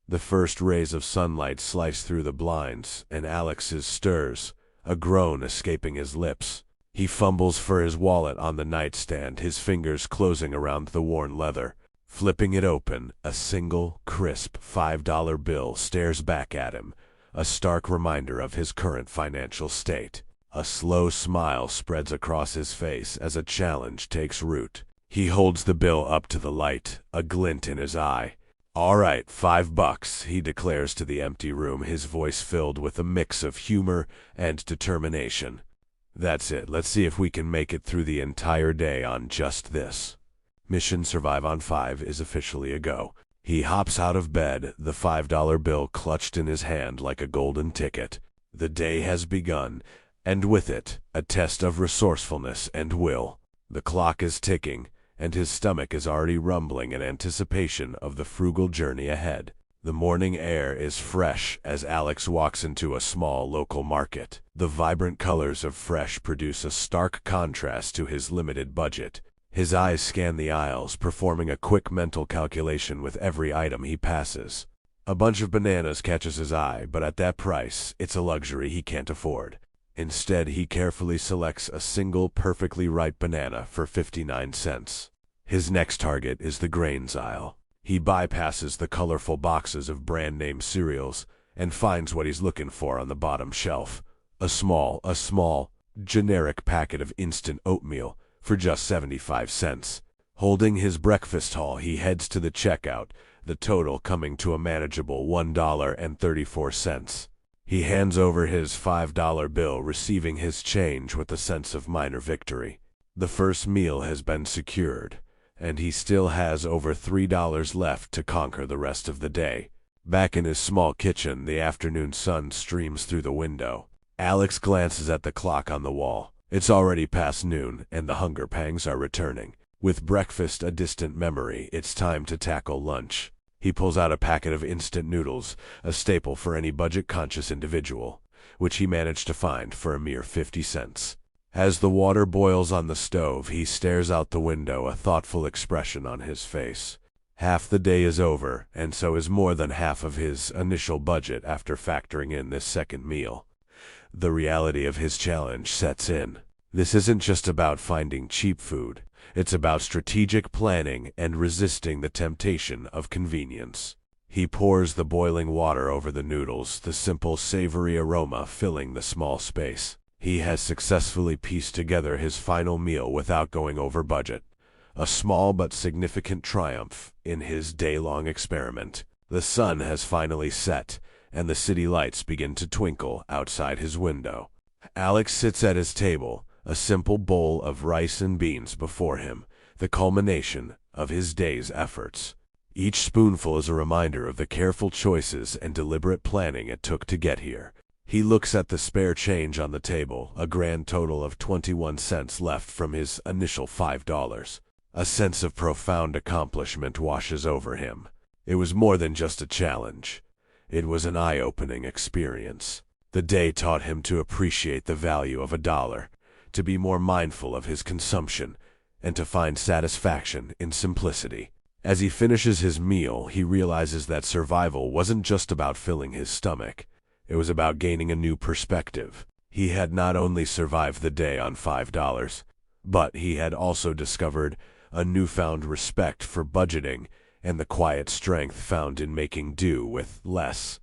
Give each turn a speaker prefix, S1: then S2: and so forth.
S1: The first rays of sunlight slice through the blinds, and Alex stirs, a groan escaping his lips. He fumbles for his wallet on the nightstand, his fingers closing around the worn leather. Flipping it open, a single, crisp $5 bill stares back at him, a stark reminder of his current financial state. A slow smile spreads across his face as a challenge takes root. He holds the bill up to the light, a glint in his eye. "All right, $5, he declares to the empty room, his voice filled with a mix of humor and determination. "That's it. Let's see if we can make it through the entire day on just this." Mission Survive on 5 is officially a go. He hops out of bed, the $5 bill clutched in his hand like a golden ticket. The day has begun, and with it, a test of resourcefulness and will. The clock is ticking, and his stomach is already rumbling in anticipation of the frugal journey ahead. The morning air is fresh as Alex walks into a small local market. The vibrant colors of fresh produce a stark contrast to his limited budget. His eyes scan the aisles, performing a quick mental calculation with every item he passes. A bunch of bananas catches his eye, but at that price, it's a luxury he can't afford. Instead, he carefully selects a single perfectly ripe banana for 59 cents. His next target is the grains aisle. He bypasses the colorful boxes of brand-name cereals and finds what he's looking for on the bottom shelf. A small, generic packet of instant oatmeal for just 75 cents. Holding his breakfast haul, he heads to the checkout, the total coming to a manageable $1.34. He hands over his $5 bill, receiving his change with a sense of minor victory. The first meal has been secured, and he still has over $3 left to conquer the rest of the day. Back in his small kitchen, the afternoon sun streams through the window. Alex glances at the clock on the wall. It's already past noon, and the hunger pangs are returning. With breakfast a distant memory, it's time to tackle lunch. He pulls out a packet of instant noodles, a staple for any budget-conscious individual, which he managed to find for a mere 50 cents. As the water boils on the stove, he stares out the window, a thoughtful expression on his face. Half the day is over, and so is more than half of his initial budget after factoring in this second meal. The reality of his challenge sets in. This isn't just about finding cheap food. It's about strategic planning and resisting the temptation of convenience. He pours the boiling water over the noodles, the simple savory aroma filling the small space. He has successfully pieced together his final meal without going over budget. A small but significant triumph in his day-long experiment. The sun has finally set, and the city lights begin to twinkle outside his window. Alex sits at his table, a simple bowl of rice and beans before him, the culmination of his day's efforts. Each spoonful is a reminder of the careful choices and deliberate planning it took to get here. He looks at the spare change on the table, a grand total of 21 cents left from his initial $5. A sense of profound accomplishment washes over him. It was more than just a challenge. It was an eye-opening experience. The day taught him to appreciate the value of a dollar, to be more mindful of his consumption, and to find satisfaction in simplicity. As he finishes his meal, he realizes that survival wasn't just about filling his stomach. It was about gaining a new perspective. He had not only survived the day on $5, but he had also discovered a newfound respect for budgeting and the quiet strength found in making do with less.